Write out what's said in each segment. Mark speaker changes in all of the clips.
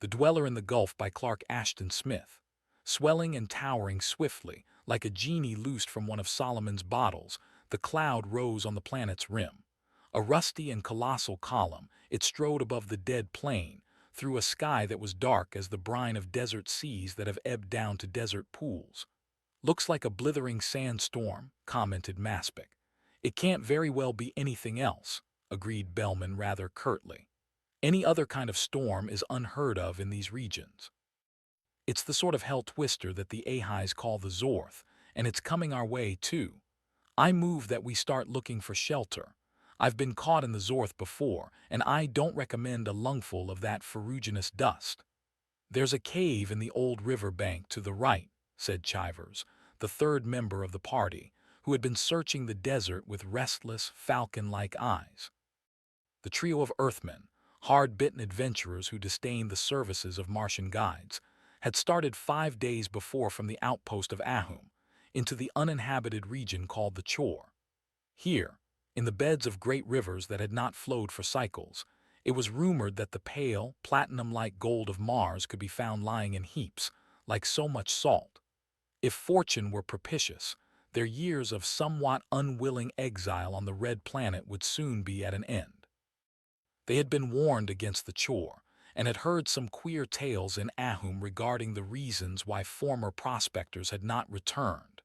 Speaker 1: The Dweller in the Gulf by Clark Ashton Smith. Swelling and towering swiftly, like a genie loosed from one of Solomon's bottles, the cloud rose on the planet's rim. A rusty and colossal column, it strode above the dead plain, through a sky that was dark as the brine of desert seas that have ebbed down to desert pools. "Looks like a blithering sandstorm," commented Maspic. "It can't very well be anything else," agreed Bellman rather curtly. "Any other kind of storm is unheard of in these regions. It's the sort of hell twister that the Ahais call the Zorth, and it's coming our way too. I move that we start looking for shelter. I've been caught in the Zorth before, and I don't recommend a lungful of that ferruginous dust." "There's a cave in the old river bank to the right," said Chivers, the third member of the party, who had been searching the desert with restless, falcon-like eyes. The trio of Earthmen, hard-bitten adventurers who disdained the services of Martian guides, had started 5 days before from the outpost of Ahum, into the uninhabited region called the Chor. Here, in the beds of great rivers that had not flowed for cycles, it was rumored that the pale, platinum-like gold of Mars could be found lying in heaps, like so much salt. If fortune were propitious, their years of somewhat unwilling exile on the red planet would soon be at an end. They had been warned against the Chor, and had heard some queer tales in Ahum regarding the reasons why former prospectors had not returned.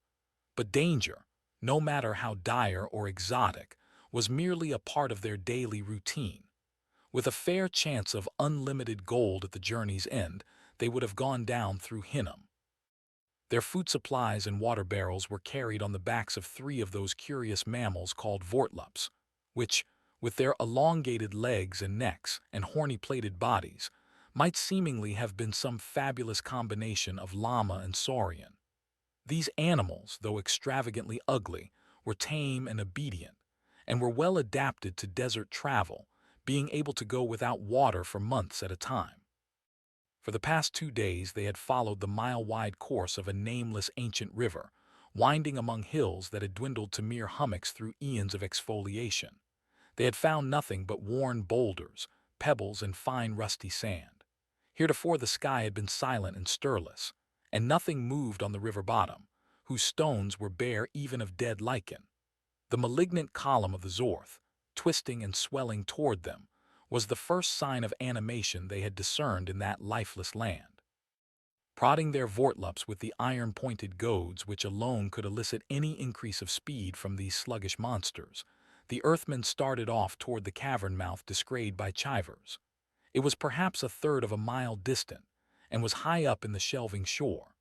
Speaker 1: But danger, no matter how dire or exotic, was merely a part of their daily routine. With a fair chance of unlimited gold at the journey's end, they would have gone down through Hinnom. Their food supplies and water barrels were carried on the backs of 3 of those curious mammals called vortlups, which, with their elongated legs and necks and horny-plated bodies, might seemingly have been some fabulous combination of llama and saurian. These animals, though extravagantly ugly, were tame and obedient, and were well adapted to desert travel, being able to go without water for months at a time. For the past 2 days they had followed the mile-wide course of a nameless ancient river, winding among hills that had dwindled to mere hummocks through eons of exfoliation. They had found nothing but worn boulders, pebbles, and fine rusty sand. Heretofore the sky had been silent and stirless, and nothing moved on the river bottom, whose stones were bare even of dead lichen. The malignant column of the Zorth, twisting and swelling toward them, was the first sign of animation they had discerned in that lifeless land. Prodding their vortlups with the iron-pointed goads which alone could elicit any increase of speed from these sluggish monsters, the Earthmen started off toward the cavern mouth described by Chivers. It was perhaps a third of a mile distant, and was high up in the shelving shore.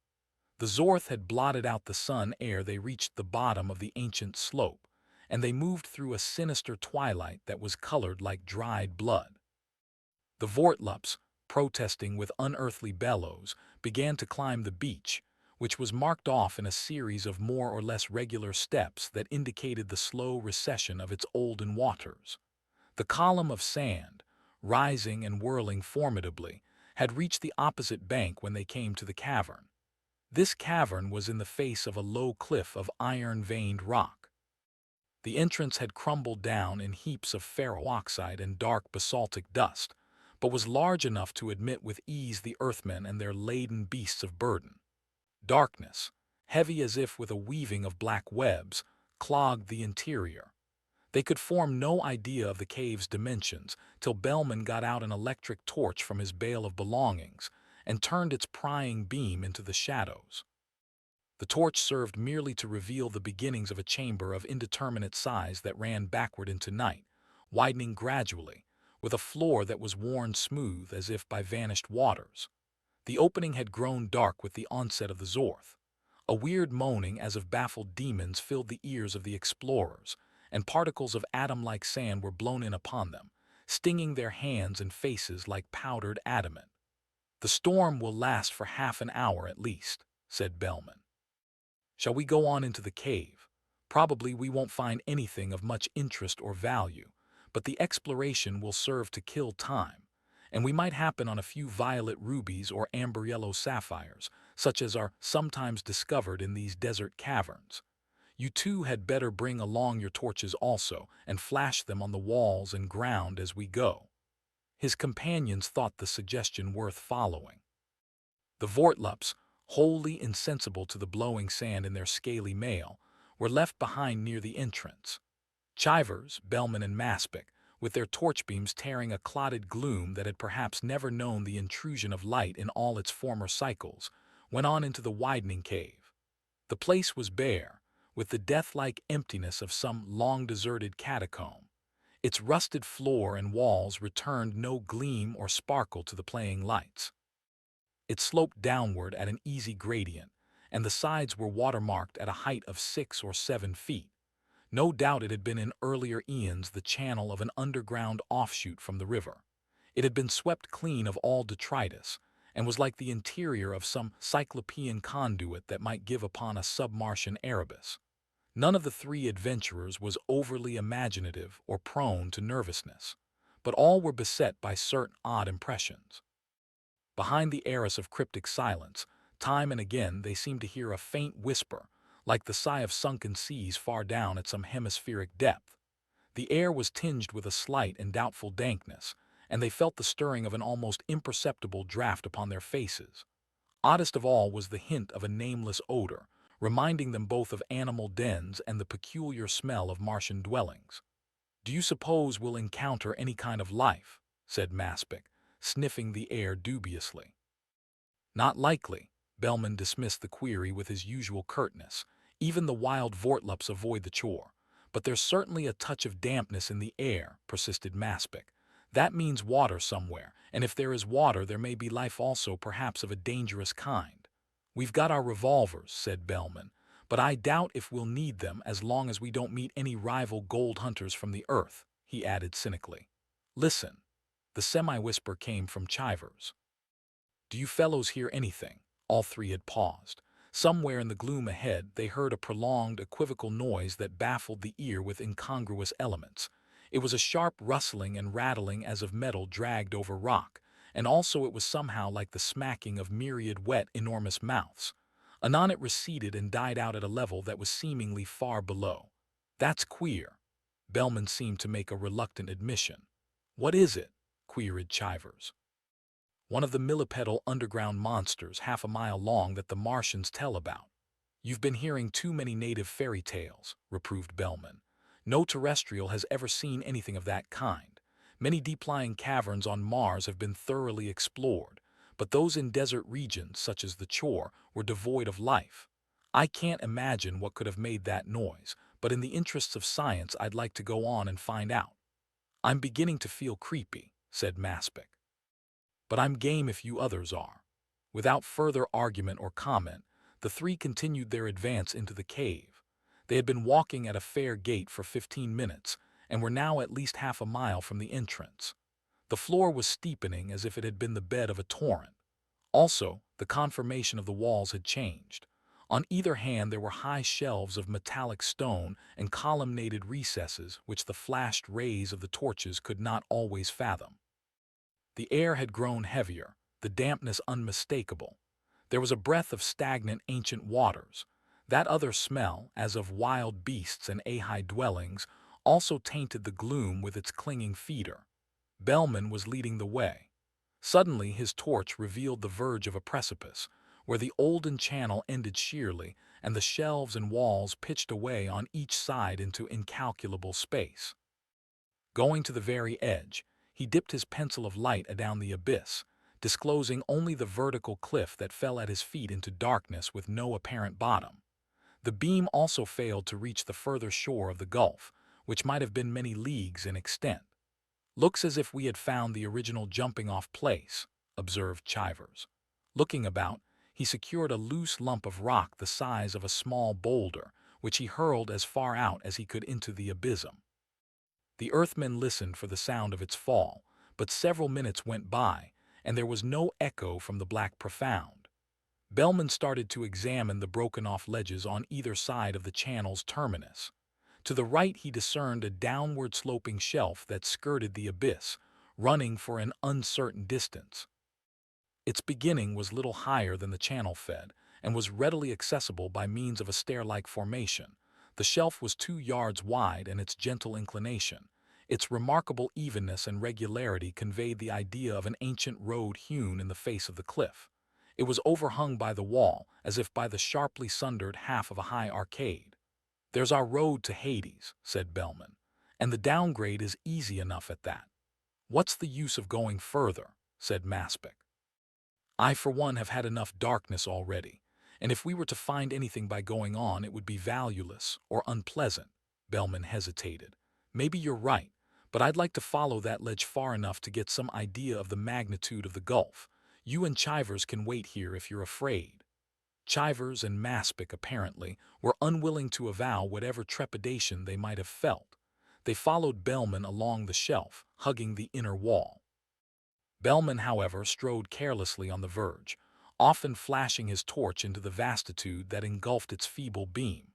Speaker 1: The Zorth had blotted out the sun ere they reached the bottom of the ancient slope, and they moved through a sinister twilight that was colored like dried blood. The vortlups, protesting with unearthly bellows, began to climb the beach, which was marked off in a series of more or less regular steps that indicated the slow recession of its olden waters. The column of sand, rising and whirling formidably, had reached the opposite bank when they came to the cavern. This cavern was in the face of a low cliff of iron-veined rock. The entrance had crumbled down in heaps of ferro-oxide and dark basaltic dust, but was large enough to admit with ease the Earthmen and their laden beasts of burden. Darkness, heavy as if with a weaving of black webs, clogged the interior. They could form no idea of the cave's dimensions till Bellman got out an electric torch from his bale of belongings and turned its prying beam into the shadows. The torch served merely to reveal the beginnings of a chamber of indeterminate size that ran backward into night, widening gradually, with a floor that was worn smooth as if by vanished waters. The opening had grown dark with the onset of the Zorth. A weird moaning as of baffled demons filled the ears of the explorers, and particles of atom-like sand were blown in upon them, stinging their hands and faces like powdered adamant. "The storm will last for half an hour at least," said Bellman. "Shall we go on into the cave? Probably we won't find anything of much interest or value, but the exploration will serve to kill time, and we might happen on a few violet rubies or amber-yellow sapphires, such as are sometimes discovered in these desert caverns. You two had better bring along your torches also, and flash them on the walls and ground as we go." His companions thought the suggestion worth following. The Vortlups, wholly insensible to the blowing sand in their scaly mail, were left behind near the entrance. Chivers, Bellman, and Maspic, with their torchbeams tearing a clotted gloom that had perhaps never known the intrusion of light in all its former cycles, went on into the widening cave. The place was bare, with the death-like emptiness of some long-deserted catacomb. Its rusted floor and walls returned no gleam or sparkle to the playing lights. It sloped downward at an easy gradient, and the sides were watermarked at a height of 6 or 7 feet. No doubt it had been in earlier eons the channel of an underground offshoot from the river. It had been swept clean of all detritus, and was like the interior of some cyclopean conduit that might give upon a sub-martian Erebus. None of the three adventurers was overly imaginative or prone to nervousness, but all were beset by certain odd impressions. Behind the arras of cryptic silence, time and again they seemed to hear a faint whisper, like the sigh of sunken seas far down at some hemispheric depth. The air was tinged with a slight and doubtful dankness, and they felt the stirring of an almost imperceptible draught upon their faces. Oddest of all was the hint of a nameless odor, reminding them both of animal dens and the peculiar smell of Martian dwellings. "Do you suppose we'll encounter any kind of life?" said Maspic, sniffing the air dubiously. "Not likely." Bellman dismissed the query with his usual curtness. "Even the wild Vortlups avoid the chore. But there's certainly a touch of dampness in the air," persisted Maspic. "That means water somewhere, and if there is water there may be life also, perhaps of a dangerous kind." "We've got our revolvers," said Bellman, "but I doubt if we'll need them as long as we don't meet any rival gold hunters from the Earth," he added cynically. "Listen." The semi-whisper came from Chivers. "Do you fellows hear anything?" All three had paused. Somewhere in the gloom ahead they heard a prolonged, equivocal noise that baffled the ear with incongruous elements. It was a sharp rustling and rattling as of metal dragged over rock, and also it was somehow like the smacking of myriad wet, enormous mouths. Anon it receded and died out at a level that was seemingly far below. "That's queer." Bellman seemed to make a reluctant admission. "What is it?" queried Chivers. "One of the millipedal underground monsters 1/2 mile long that the Martians tell about." "You've been hearing too many native fairy tales," reproved Bellman. "No terrestrial has ever seen anything of that kind. Many deep-lying caverns on Mars have been thoroughly explored, but those in desert regions, such as the Chore, were devoid of life. I can't imagine what could have made that noise, but in the interests of science I'd like to go on and find out." "I'm beginning to feel creepy," said Maspic. "But I'm game if you others are." Without further argument or comment, the three continued their advance into the cave. They had been walking at a fair gait for 15 minutes, and were now at least 1/2 mile from the entrance. The floor was steepening as if it had been the bed of a torrent. Also, the conformation of the walls had changed. On either hand there were high shelves of metallic stone and columnated recesses which the flashed rays of the torches could not always fathom. The air had grown heavier, the dampness unmistakable. There was a breath of stagnant ancient waters. That other smell, as of wild beasts and Ahai dwellings, also tainted the gloom with its clinging fetor. Bellman was leading the way. Suddenly his torch revealed the verge of a precipice, where the olden channel ended sheerly, and the shelves and walls pitched away on each side into incalculable space. Going to the very edge, he dipped his pencil of light adown the abyss, disclosing only the vertical cliff that fell at his feet into darkness with no apparent bottom. The beam also failed to reach the further shore of the gulf, which might have been many leagues in extent. "Looks as if we had found the original jumping-off place," observed Chivers. Looking about, he secured a loose lump of rock the size of a small boulder, which he hurled as far out as he could into the abysm. The Earthmen listened for the sound of its fall, but several minutes went by, and there was no echo from the black profound. Bellman started to examine the broken-off ledges on either side of the channel's terminus. To the right he discerned a downward-sloping shelf that skirted the abyss, running for an uncertain distance. Its beginning was little higher than the channel fed, and was readily accessible by means of a stair-like formation. The shelf was 2 yards wide, and its gentle inclination, Its remarkable evenness and regularity conveyed the idea of an ancient road hewn in the face of the cliff. It was overhung by the wall, as if by the sharply sundered half of a high arcade. "There's our road to Hades," said Bellman, "and the downgrade is easy enough at that." "What's the use of going further?" said Maspic. "I, for one, have had enough darkness already, and if we were to find anything by going on, it would be valueless or unpleasant." Bellman hesitated. "Maybe you're right, but I'd like to follow that ledge far enough to get some idea of the magnitude of the gulf. You and Chivers can wait here if you're afraid." Chivers and Maspic, apparently, were unwilling to avow whatever trepidation they might have felt. They followed Bellman along the shelf, hugging the inner wall. Bellman, however, strode carelessly on the verge, often flashing his torch into the vastitude that engulfed its feeble beam.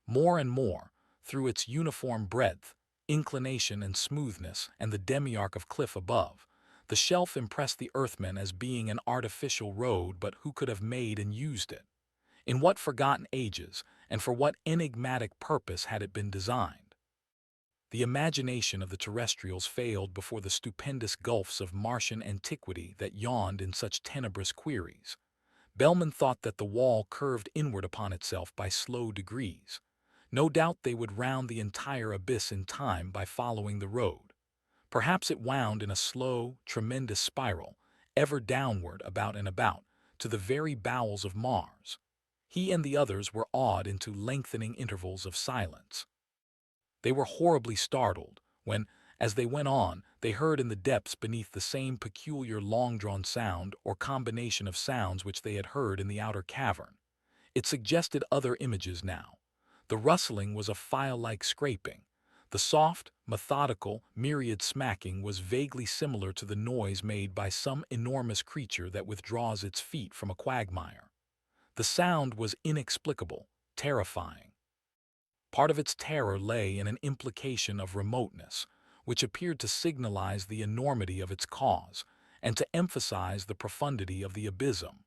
Speaker 1: More and more, through its uniform breadth, inclination and smoothness and the demiarch of cliff above, the shelf impressed the Earthmen as being an artificial road, but who could have made and used it? In what forgotten ages, and for what enigmatic purpose had it been designed? The imagination of the terrestrials failed before the stupendous gulfs of Martian antiquity that yawned in such tenebrous queries. Bellman thought that the wall curved inward upon itself by slow degrees. No doubt they would round the entire abyss in time by following the road. Perhaps it wound in a slow, tremendous spiral, ever downward, about and about, to the very bowels of Mars. He and the others were awed into lengthening intervals of silence. They were horribly startled when, as they went on, they heard in the depths beneath the same peculiar long-drawn sound or combination of sounds which they had heard in the outer cavern. It suggested other images now. The rustling was a file-like scraping. The soft, methodical, myriad smacking was vaguely similar to the noise made by some enormous creature that withdraws its feet from a quagmire. The sound was inexplicable, terrifying. Part of its terror lay in an implication of remoteness, which appeared to signalize the enormity of its cause and to emphasize the profundity of the abysm.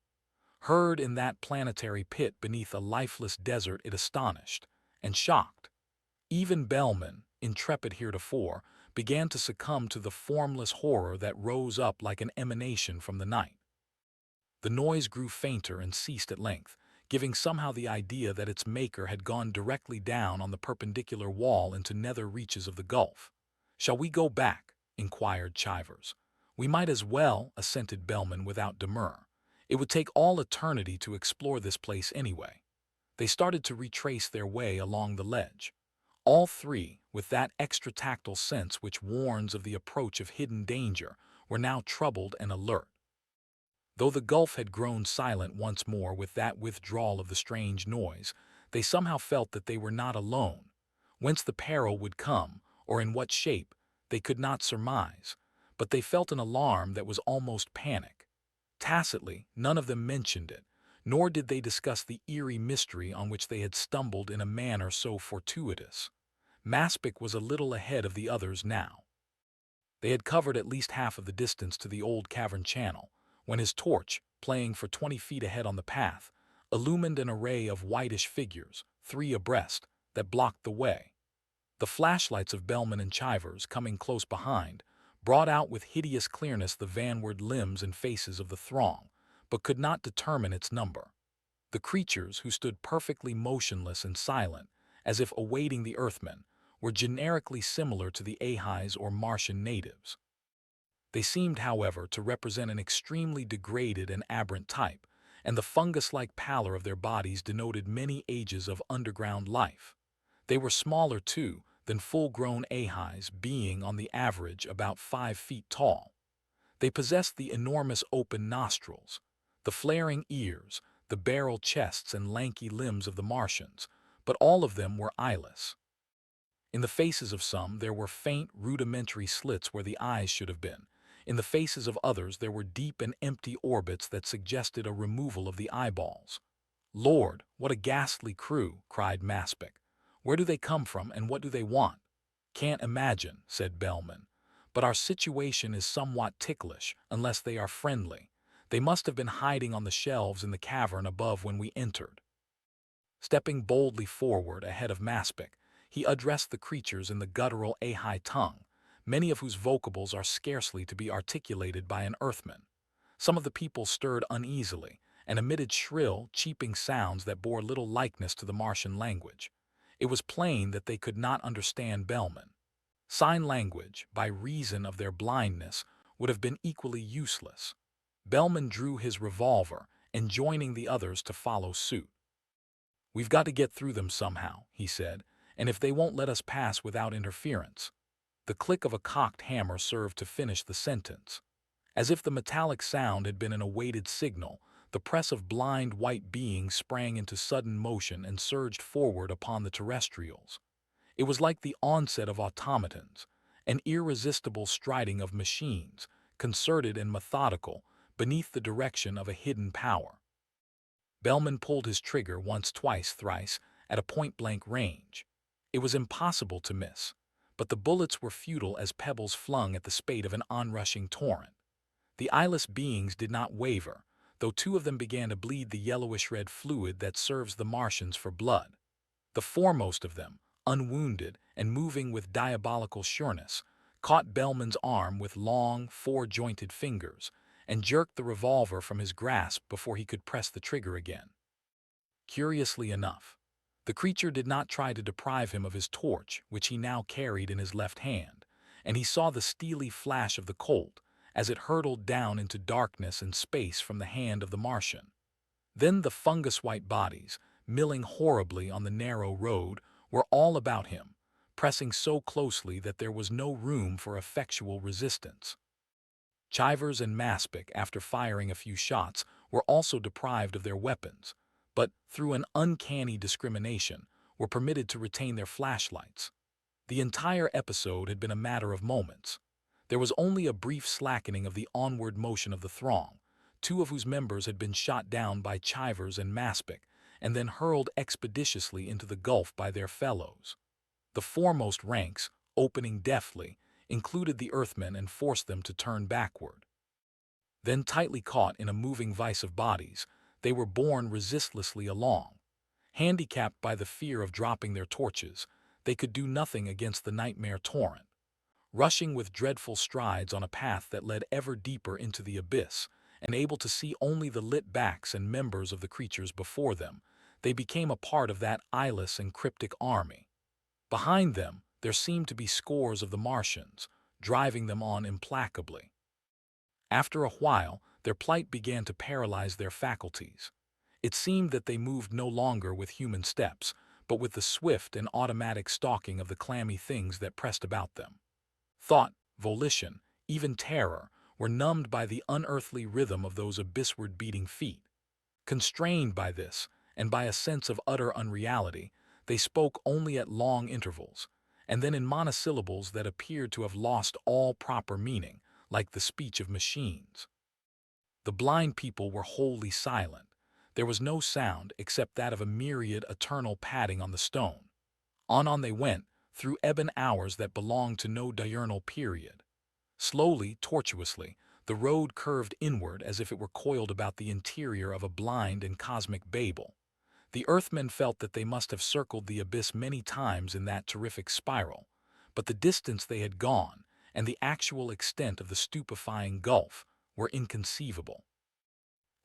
Speaker 1: Heard in that planetary pit beneath a lifeless desert, it astonished and shocked. Even Bellman, intrepid heretofore, began to succumb to the formless horror that rose up like an emanation from the night. The noise grew fainter and ceased at length, giving somehow the idea that its maker had gone directly down on the perpendicular wall into nether reaches of the gulf. "Shall we go back?" inquired Chivers. "We might as well," assented Bellman without demur. "It would take all eternity to explore this place anyway." They started to retrace their way along the ledge. All three, with that extra-tactile sense which warns of the approach of hidden danger, were now troubled and alert. Though the gulf had grown silent once more with that withdrawal of the strange noise, they somehow felt that they were not alone. Whence the peril would come, or in what shape, they could not surmise, but they felt an alarm that was almost panic. Tacitly, none of them mentioned it, nor did they discuss the eerie mystery on which they had stumbled in a manner so fortuitous. Maspic was a little ahead of the others now. They had covered at least half of the distance to the old cavern channel, when his torch, playing for 20 feet ahead on the path, illumined an array of whitish figures, 3 abreast, that blocked the way. The flashlights of Bellman and Chivers, coming close behind, brought out with hideous clearness the vanward limbs and faces of the throng, but could not determine its number. The creatures, who stood perfectly motionless and silent, as if awaiting the Earthmen, were generically similar to the Ahais or Martian natives. They seemed, however, to represent an extremely degraded and aberrant type, and the fungus-like pallor of their bodies denoted many ages of underground life. They were smaller, too, than full-grown Ahais, being, on the average, about 5 feet tall. They possessed the enormous open nostrils, the flaring ears, the barrel chests and lanky limbs of the Martians, but all of them were eyeless. In the faces of some there were faint, rudimentary slits where the eyes should have been. In the faces of others there were deep and empty orbits that suggested a removal of the eyeballs. "Lord, what a ghastly crew!" cried Maspic. "Where do they come from and what do they want?" "Can't imagine," said Bellman. "But our situation is somewhat ticklish, unless they are friendly. They must have been hiding on the shelves in the cavern above when we entered." Stepping boldly forward ahead of Maspic, he addressed the creatures in the guttural Ahai tongue, many of whose vocables are scarcely to be articulated by an Earthman. Some of the people stirred uneasily and emitted shrill, cheeping sounds that bore little likeness to the Martian language. It was plain that they could not understand Bellman. Sign language, by reason of their blindness, would have been equally useless. Bellman drew his revolver, enjoining the others to follow suit. "We've got to get through them somehow," he said, "and if they won't let us pass without interference." The click of a cocked hammer served to finish the sentence. As if the metallic sound had been an awaited signal, the press of blind white beings sprang into sudden motion and surged forward upon the terrestrials. It was like the onset of automatons, an irresistible striding of machines, concerted and methodical, beneath the direction of a hidden power. Bellman pulled his trigger once, twice, thrice, at a point-blank range. It was impossible to miss, but the bullets were futile as pebbles flung at the spade of an onrushing torrent. The eyeless beings did not waver, though two of them began to bleed the yellowish-red fluid that serves the Martians for blood. The foremost of them, unwounded and moving with diabolical sureness, caught Bellman's arm with long, four-jointed fingers and jerked the revolver from his grasp before he could press the trigger again. Curiously enough, the creature did not try to deprive him of his torch, which he now carried in his left hand, and he saw the steely flash of the Colt as it hurtled down into darkness and space from the hand of the Martian. Then the fungus-white bodies, milling horribly on the narrow road, were all about him, pressing so closely that there was no room for effectual resistance. Chivers and Maspic, after firing a few shots, were also deprived of their weapons, but, through an uncanny discrimination, were permitted to retain their flashlights. The entire episode had been a matter of moments. There was only a brief slackening of the onward motion of the throng, two of whose members had been shot down by Chivers and Maspic, and then hurled expeditiously into the gulf by their fellows. The foremost ranks, opening deftly, included the Earthmen and forced them to turn backward. Then, tightly caught in a moving vice of bodies, they were borne resistlessly along. Handicapped by the fear of dropping their torches, they could do nothing against the nightmare torrent. Rushing with dreadful strides on a path that led ever deeper into the abyss, and able to see only the lit backs and members of the creatures before them, they became a part of that eyeless and cryptic army. Behind them, there seemed to be scores of the Martians, driving them on implacably. After a while, their plight began to paralyze their faculties. It seemed that they moved no longer with human steps, but with the swift and automatic stalking of the clammy things that pressed about them. Thought, volition, even terror, were numbed by the unearthly rhythm of those abyssward beating feet. Constrained by this, and by a sense of utter unreality, they spoke only at long intervals, and then in monosyllables that appeared to have lost all proper meaning, like the speech of machines. The blind people were wholly silent. There was no sound except that of a myriad eternal padding on the stone. On they went, through ebon hours that belonged to no diurnal period. Slowly, tortuously, the road curved inward as if it were coiled about the interior of a blind and cosmic Babel. The Earthmen felt that they must have circled the abyss many times in that terrific spiral, but the distance they had gone, and the actual extent of the stupefying gulf, were inconceivable.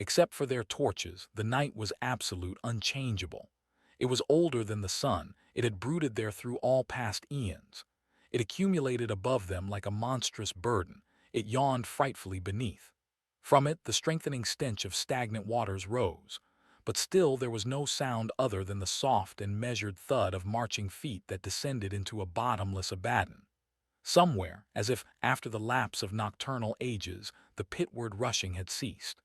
Speaker 1: Except for their torches, the night was absolute, unchangeable. It was older than the sun. It had brooded there through all past eons. It accumulated above them like a monstrous burden. It yawned frightfully beneath. From it, the strengthening stench of stagnant waters rose. But still there was no sound other than the soft and measured thud of marching feet that descended into a bottomless abaddon. Somewhere, as if after the lapse of nocturnal ages, the pitward rushing had ceased.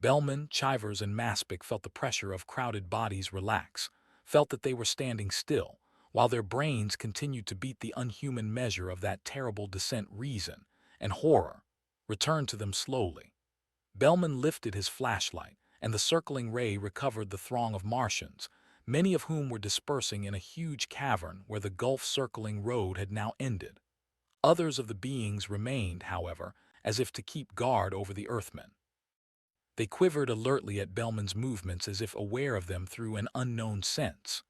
Speaker 1: Bellman, Chivers, and Maspic felt the pressure of crowded bodies relax, felt that they were standing still, while their brains continued to beat the unhuman measure of that terrible descent. Reason and horror returned to them slowly. Bellman lifted his flashlight, and the circling ray recovered the throng of Martians, many of whom were dispersing in a huge cavern where the gulf-circling road had now ended. Others of the beings remained, however, as if to keep guard over the Earthmen. They quivered alertly at Bellman's movements as if aware of them through an unknown sense.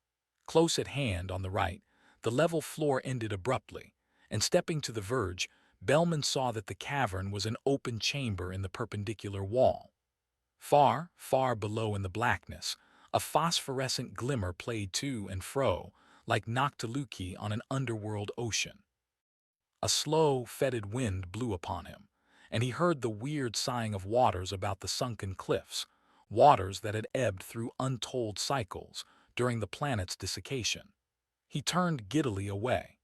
Speaker 1: Close at hand, on the right, the level floor ended abruptly, and stepping to the verge, Bellman saw that the cavern was an open chamber in the perpendicular wall. Far, far below in the blackness, a phosphorescent glimmer played to and fro, like Noctiluci on an underworld ocean. A slow, fetid wind blew upon him, and he heard the weird sighing of waters about the sunken cliffs, waters that had ebbed through untold cycles during the planet's desiccation. He turned giddily away.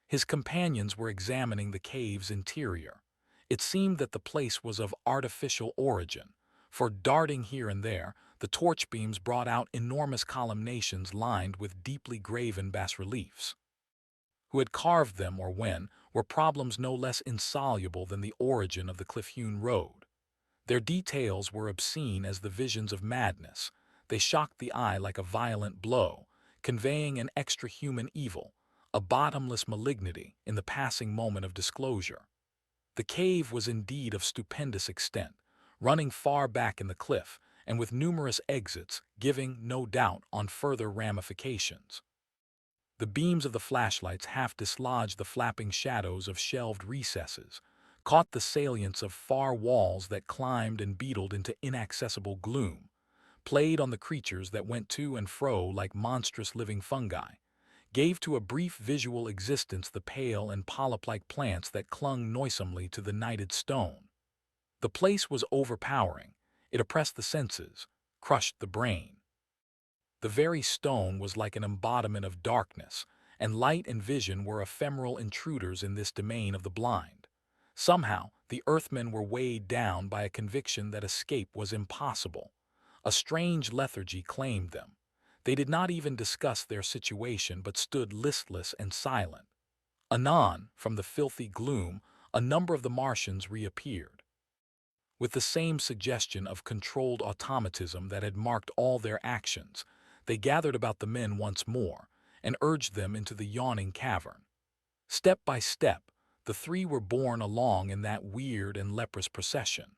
Speaker 1: His companions were examining the cave's interior. It seemed that the place was of artificial origin, for darting here and there, the torch beams brought out enormous columnations lined with deeply graven bas-reliefs. Who had carved them or when were problems no less insoluble than the origin of the cliff-hewn road. Their details were obscene as the visions of madness. They shocked the eye like a violent blow, conveying an extra-human evil, a bottomless malignity in the passing moment of disclosure. The cave was indeed of stupendous extent, running far back in the cliff, and with numerous exits, giving, no doubt, on further ramifications. The beams of the flashlights half dislodged the flapping shadows of shelved recesses, caught the salience of far walls that climbed and beetled into inaccessible gloom, played on the creatures that went to and fro like monstrous living fungi, gave to a brief visual existence the pale and polyp-like plants that clung noisomely to the nighted stone. The place was overpowering. It oppressed the senses, crushed the brain. The very stone was like an embodiment of darkness, and light and vision were ephemeral intruders in this domain of the blind. Somehow, the Earthmen were weighed down by a conviction that escape was impossible. A strange lethargy claimed them. They did not even discuss their situation but stood listless and silent. Anon, from the filthy gloom, a number of the Martians reappeared. With the same suggestion of controlled automatism that had marked all their actions, they gathered about the men once more and urged them into the yawning cavern. Step by step, the three were borne along in that weird and leprous procession.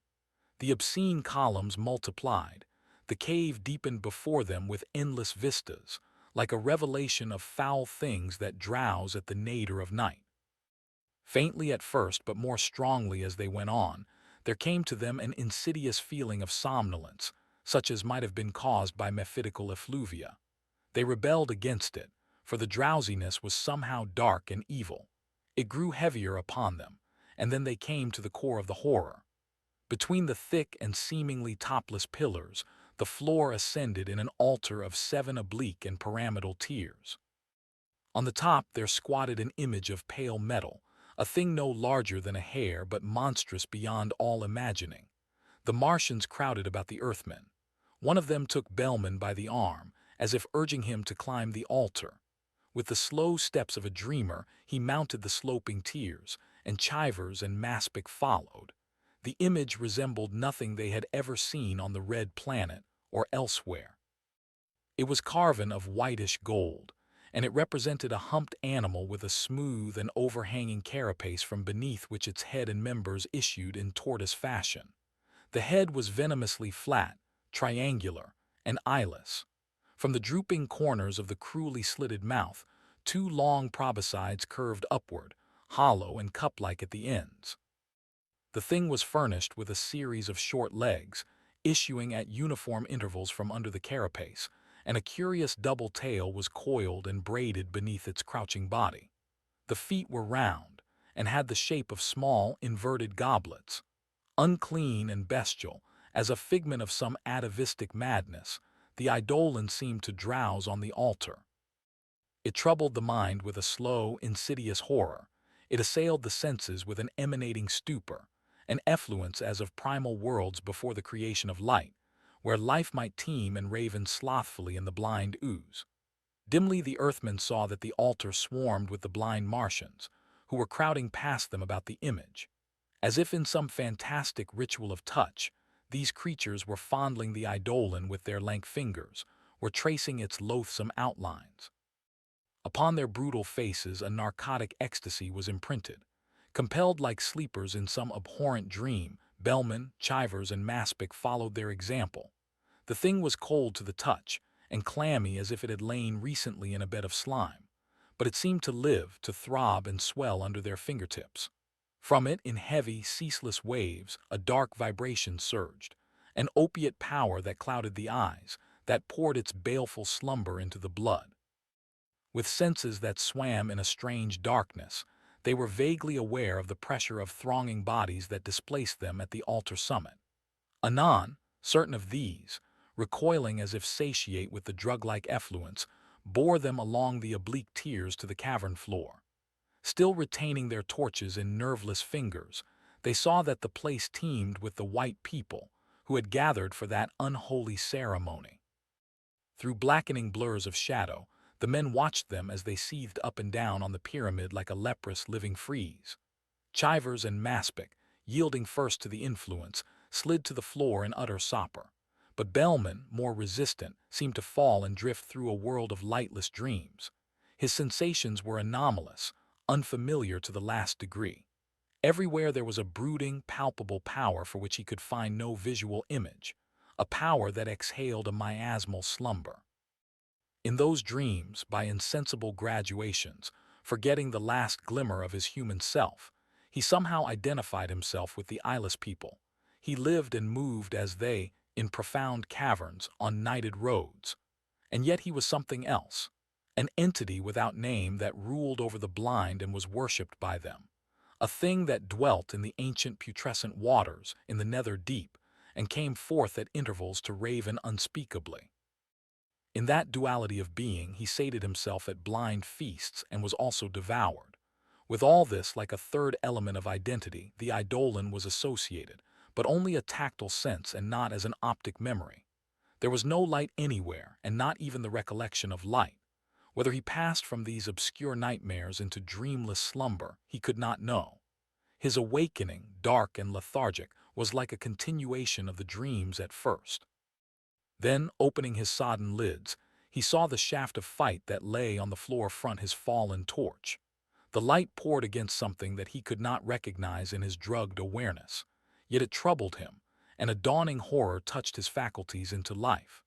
Speaker 1: The obscene columns multiplied. The cave deepened before them with endless vistas, like a revelation of foul things that drowse at the nadir of night. Faintly at first, but more strongly as they went on, there came to them an insidious feeling of somnolence, such as might have been caused by mephitical effluvia. They rebelled against it, for the drowsiness was somehow dark and evil. It grew heavier upon them, and then they came to the core of the horror. Between the thick and seemingly topless pillars, the floor ascended in an altar of 7 oblique and pyramidal tiers. On the top there squatted an image of pale metal, a thing no larger than a hair but monstrous beyond all imagining. The Martians crowded about the Earthmen. One of them took Bellman by the arm, as if urging him to climb the altar. With the slow steps of a dreamer, he mounted the sloping tiers, and Chivers and Maspic followed. The image resembled nothing they had ever seen on the Red Planet or elsewhere. It was carven of whitish gold, and it represented a humped animal with a smooth and overhanging carapace from beneath which its head and members issued in tortoise fashion. The head was venomously flat, triangular, and eyeless. From the drooping corners of the cruelly slitted mouth, 2 long proboscides curved upward, hollow and cup-like at the ends. The thing was furnished with a series of short legs, issuing at uniform intervals from under the carapace, and a curious double tail was coiled and braided beneath its crouching body. The feet were round, and had the shape of small, inverted goblets. Unclean and bestial, as a figment of some atavistic madness, the eidolon seemed to drowse on the altar. It troubled the mind with a slow, insidious horror. It assailed the senses with an emanating stupor, an effluence as of primal worlds before the creation of light, where life might teem and raven slothfully in the blind ooze. Dimly the Earthmen saw that the altar swarmed with the blind Martians, who were crowding past them about the image. As if in some fantastic ritual of touch, these creatures were fondling the eidolon with their lank fingers, were tracing its loathsome outlines. Upon their brutal faces a narcotic ecstasy was imprinted. Compelled like sleepers in some abhorrent dream, Bellman, Chivers, and Maspic followed their example. The thing was cold to the touch, and clammy as if it had lain recently in a bed of slime. but it seemed to live, to throb and swell under their fingertips. From it, in heavy, ceaseless waves, a dark vibration surged, an opiate power that clouded the eyes, that poured its baleful slumber into the blood. With senses that swam in a strange darkness, they were vaguely aware of the pressure of thronging bodies that displaced them at the altar summit. Anon, certain of these, recoiling as if satiate with the drug-like effluence, bore them along the oblique tiers to the cavern floor. Still retaining their torches in nerveless fingers, they saw that the place teemed with the white people who had gathered for that unholy ceremony. Through blackening blurs of shadow, the men watched them as they seethed up and down on the pyramid like a leprous living frieze. Chivers and Maspic, yielding first to the influence, slid to the floor in utter sopor. But Bellman, more resistant, seemed to fall and drift through a world of lightless dreams. His sensations were anomalous, unfamiliar to the last degree. Everywhere there was a brooding, palpable power for which he could find no visual image, a power that exhaled a miasmal slumber. In those dreams, by insensible graduations, forgetting the last glimmer of his human self, he somehow identified himself with the eyeless people. He lived and moved as they, in profound caverns, on nighted roads. And yet he was something else, an entity without name that ruled over the blind and was worshipped by them, a thing that dwelt in the ancient putrescent waters in the nether deep and came forth at intervals to raven unspeakably. In that duality of being, he sated himself at blind feasts and was also devoured. With all this, like a third element of identity, the eidolon was associated, but only a tactile sense and not as an optic memory. There was no light anywhere, and not even the recollection of light. Whether he passed from these obscure nightmares into dreamless slumber, he could not know. His awakening, dark and lethargic, was like a continuation of the dreams at first. Then, opening his sodden lids, he saw the shaft of fight that lay on the floor front his fallen torch. The light poured against something that he could not recognize in his drugged awareness, yet it troubled him, and a dawning horror touched his faculties into life.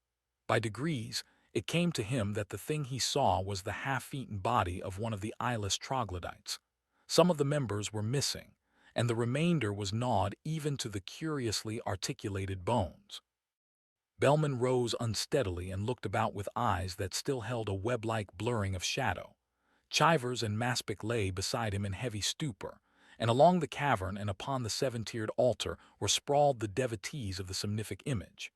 Speaker 1: By degrees, it came to him that the thing he saw was the half-eaten body of one of the eyeless troglodytes. Some of the members were missing, and the remainder was gnawed even to the curiously articulated bones. Bellman rose unsteadily and looked about with eyes that still held a web-like blurring of shadow. Chivers and Maspic lay beside him in heavy stupor, and along the cavern and upon the seven-tiered altar were sprawled the devotees of the somnific image.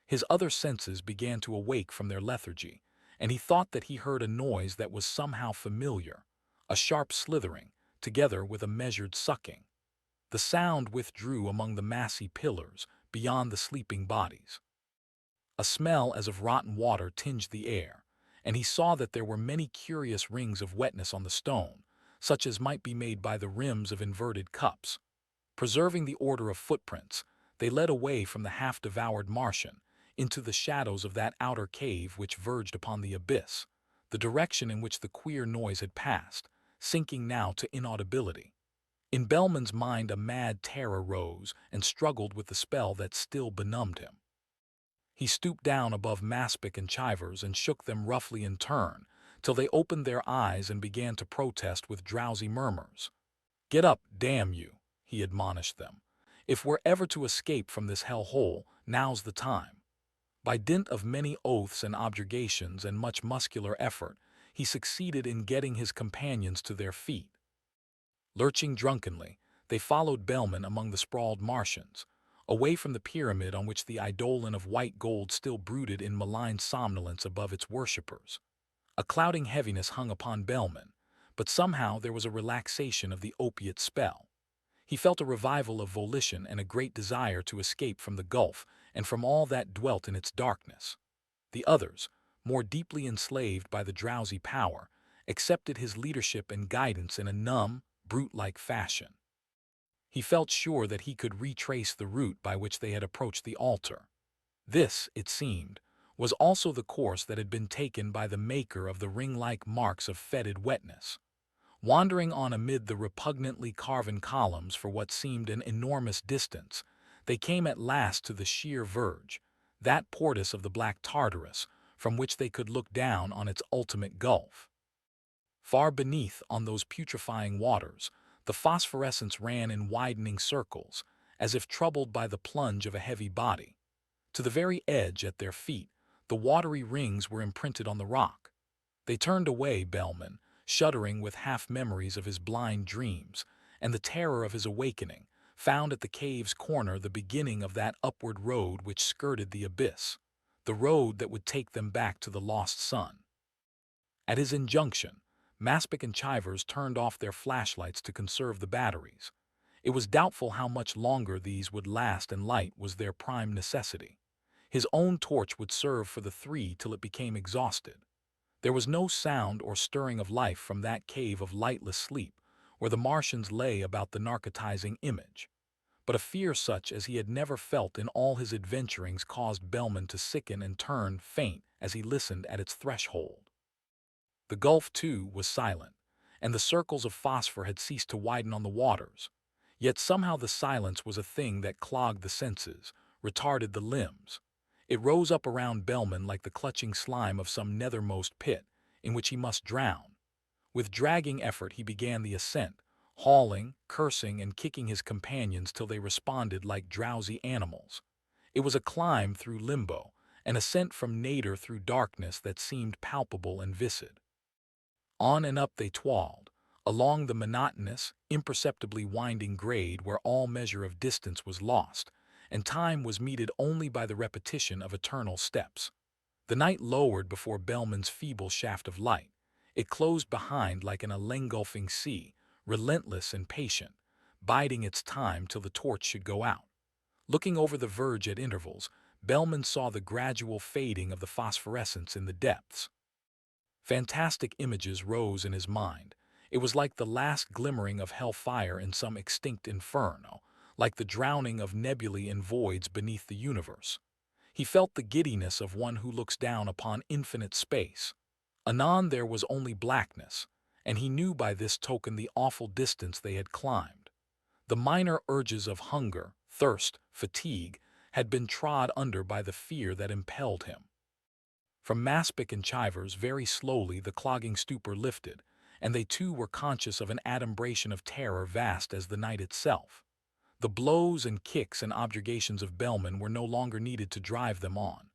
Speaker 1: His other senses began to awake from their lethargy, and he thought that he heard a noise that was somehow familiar, a sharp slithering, together with a measured sucking. The sound withdrew among the massy pillars, beyond the sleeping bodies. A smell as of rotten water tinged the air, and he saw that there were many curious rings of wetness on the stone, such as might be made by the rims of inverted cups. Preserving the order of footprints, they led away from the half-devoured Martian into the shadows of that outer cave which verged upon the abyss, the direction in which the queer noise had passed, sinking now to inaudibility. In Bellman's mind a mad terror rose and struggled with the spell that still benumbed him. He stooped down above Maspic and Chivers and shook them roughly in turn, till they opened their eyes and began to protest with drowsy murmurs. "Get up, damn you," he admonished them. "If we're ever to escape from this hell-hole, now's the time." By dint of many oaths and objurgations and much muscular effort, he succeeded in getting his companions to their feet. Lurching drunkenly, they followed Bellman among the sprawled Martians, away from the pyramid on which the eidolon of white gold still brooded in malign somnolence above its worshippers. A clouding heaviness hung upon Bellman, but somehow there was a relaxation of the opiate spell. He felt a revival of volition and a great desire to escape from the gulf and from all that dwelt in its darkness. The others, more deeply enslaved by the drowsy power, accepted his leadership and guidance in a numb, brute-like fashion. He felt sure that he could retrace the route by which they had approached the altar. This, it seemed, was also the course that had been taken by the maker of the ring-like marks of fetid wetness. Wandering on amid the repugnantly carven columns for what seemed an enormous distance, they came at last to the sheer verge, that portus of the black Tartarus, from which they could look down on its ultimate gulf. Far beneath, on those putrefying waters, the phosphorescence ran in widening circles, as if troubled by the plunge of a heavy body. To the very edge at their feet, the watery rings were imprinted on the rock. They turned away, Bellman, shuddering with half-memories of his blind dreams, and the terror of his awakening, found at the cave's corner the beginning of that upward road which skirted the abyss, the road that would take them back to the lost sun. At his injunction, Maspic and Chivers turned off their flashlights to conserve the batteries. It was doubtful how much longer these would last, and light was their prime necessity. His own torch would serve for the three till it became exhausted. There was no sound or stirring of life from that cave of lightless sleep, where the Martians lay about the narcotizing image. But a fear such as he had never felt in all his adventurings caused Bellman to sicken and turn faint as he listened at its threshold. The gulf, too, was silent, and the circles of phosphor had ceased to widen on the waters. Yet somehow the silence was a thing that clogged the senses, retarded the limbs. It rose up around Bellman like the clutching slime of some nethermost pit, in which he must drown. With dragging effort he began the ascent, hauling, cursing, and kicking his companions till they responded like drowsy animals. It was a climb through limbo, an ascent from nadir through darkness that seemed palpable and viscid. On and up they toiled, along the monotonous, imperceptibly winding grade where all measure of distance was lost, and time was meted only by the repetition of eternal steps. The night lowered before Bellman's feeble shaft of light. It closed behind like an engulfing sea, relentless and patient, biding its time till the torch should go out. Looking over the verge at intervals, Bellman saw the gradual fading of the phosphorescence in the depths. Fantastic images rose in his mind. It was like the last glimmering of hellfire in some extinct inferno, like the drowning of nebulae in voids beneath the universe. He felt the giddiness of one who looks down upon infinite space. Anon there was only blackness, and he knew by this token the awful distance they had climbed. The minor urges of hunger, thirst, fatigue, had been trod under by the fear that impelled him. From Maspic and Chivers very slowly the clogging stupor lifted, and they too were conscious of an adumbration of terror vast as the night itself. The blows and kicks and objurgations of Bellman were no longer needed to drive them on.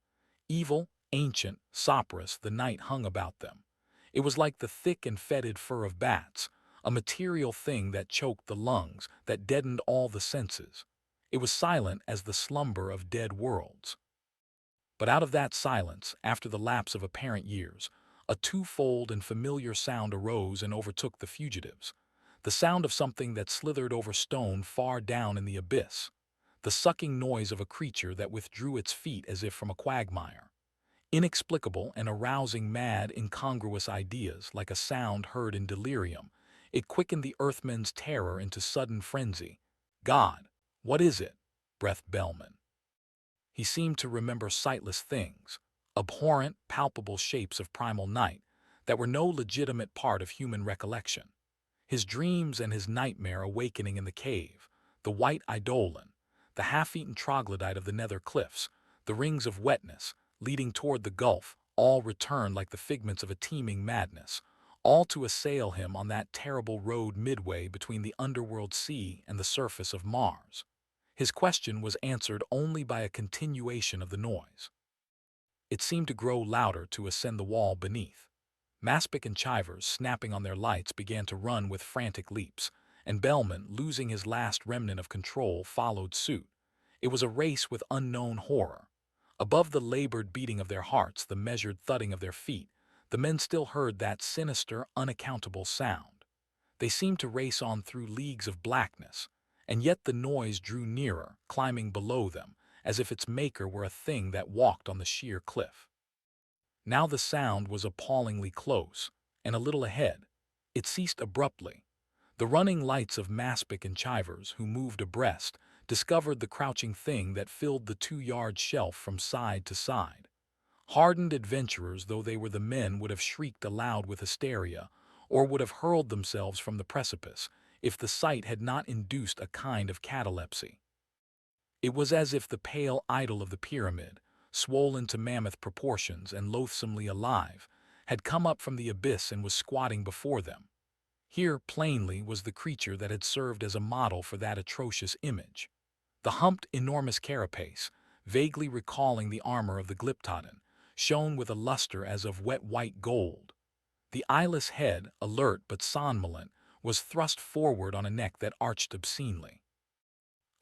Speaker 1: Evil, ancient, soporous, the night hung about them. It was like the thick and fetid fur of bats, a material thing that choked the lungs, that deadened all the senses. It was silent as the slumber of dead worlds. But out of that silence, after the lapse of apparent years, a twofold and familiar sound arose and overtook the fugitives. The sound of something that slithered over stone far down in the abyss. The sucking noise of a creature that withdrew its feet as if from a quagmire. Inexplicable and arousing mad, incongruous ideas like a sound heard in delirium, it quickened the earthmen's terror into sudden frenzy. God, what is it? Breathed Bellman. He seemed to remember sightless things, abhorrent, palpable shapes of primal night that were no legitimate part of human recollection. His dreams and his nightmare awakening in the cave, the white eidolon, the half-eaten troglodyte of the nether cliffs, the rings of wetness leading toward the gulf, all returned like the figments of a teeming madness, all to assail him on that terrible road midway between the underworld sea and the surface of Mars. His question was answered only by a continuation of the noise. It seemed to grow louder to ascend the wall beneath. Maspic and Chivers, snapping on their lights, began to run with frantic leaps, and Bellman, losing his last remnant of control, followed suit. It was a race with unknown horror. Above the labored beating of their hearts, the measured thudding of their feet, the men still heard that sinister, unaccountable sound. They seemed to race on through leagues of blackness, and yet the noise drew nearer, climbing below them, as if its maker were a thing that walked on the sheer cliff. Now the sound was appallingly close, and a little ahead. It ceased abruptly. The running lights of Maspic and Chivers, who moved abreast, discovered the crouching thing that filled the 2-yard shelf from side to side. Hardened adventurers though they were, the men would have shrieked aloud with hysteria, or would have hurled themselves from the precipice, if the sight had not induced a kind of catalepsy. It was as if the pale idol of the pyramid, swollen to mammoth proportions and loathsomely alive, had come up from the abyss and was squatting before them. Here, plainly, was the creature that had served as a model for that atrocious image. The humped, enormous carapace, vaguely recalling the armor of the Glyptodon, shone with a luster as of wet white gold. The eyeless head, alert but somnolent, was thrust forward on a neck that arched obscenely.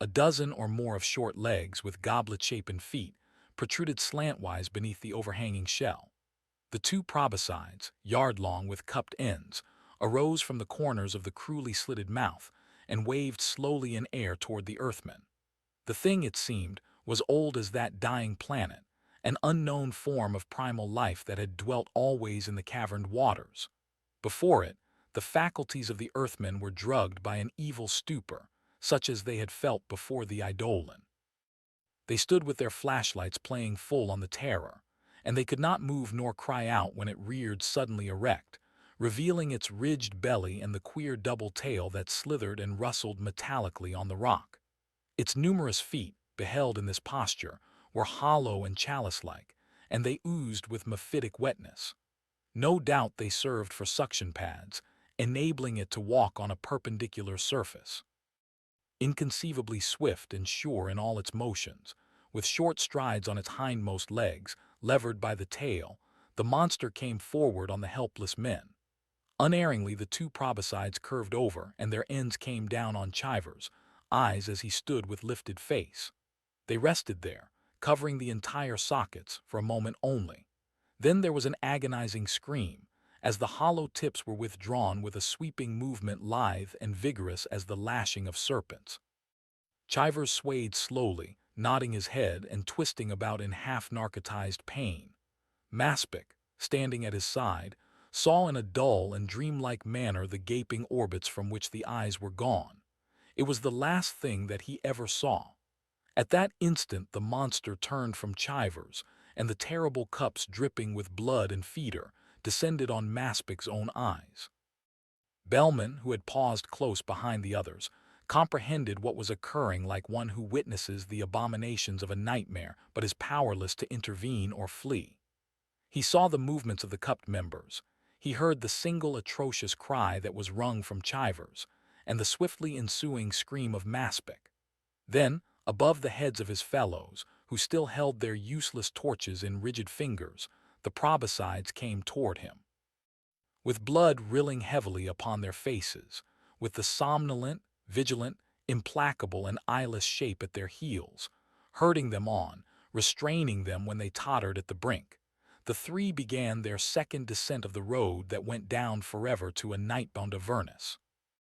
Speaker 1: A dozen or more of short legs with goblet-shapen feet protruded slantwise beneath the overhanging shell. The two proboscides, yard-long with cupped ends, arose from the corners of the cruelly slitted mouth and waved slowly in air toward the Earthmen. The thing, it seemed, was old as that dying planet, an unknown form of primal life that had dwelt always in the caverned waters. Before it, the faculties of the Earthmen were drugged by an evil stupor, such as they had felt before the Eidolon. They stood with their flashlights playing full on the terror, and they could not move nor cry out when it reared suddenly erect, revealing its ridged belly and the queer double tail that slithered and rustled metallically on the rock. Its numerous feet, beheld in this posture, were hollow and chalice-like, and they oozed with mephitic wetness. No doubt they served for suction pads, enabling it to walk on a perpendicular surface. Inconceivably swift and sure in all its motions, with short strides on its hindmost legs, levered by the tail, the monster came forward on the helpless men. Unerringly, the two proboscides curved over, and their ends came down on Chivers' eyes as he stood with lifted face. They rested there, covering the entire sockets, for a moment only. Then there was an agonizing scream, as the hollow tips were withdrawn with a sweeping movement lithe and vigorous as the lashing of serpents. Chivers swayed slowly, nodding his head and twisting about in half-narcotized pain. Maspic, standing at his side, saw in a dull and dreamlike manner the gaping orbits from which the eyes were gone. It was the last thing that he ever saw. At that instant the monster turned from Chivers, and the terrible cups dripping with blood and feeder descended on Maspic's own eyes. Bellman, who had paused close behind the others, comprehended what was occurring like one who witnesses the abominations of a nightmare but is powerless to intervene or flee. He saw the movements of the cupped members. He heard the single atrocious cry that was wrung from Chivers, and the swiftly ensuing scream of Maspic. Then, above the heads of his fellows, who still held their useless torches in rigid fingers, the proboscides came toward him. With blood rilling heavily upon their faces, with the somnolent, vigilant, implacable and eyeless shape at their heels, herding them on, restraining them when they tottered at the brink, the three began their second descent of the road that went down forever to a nightbound Avernus.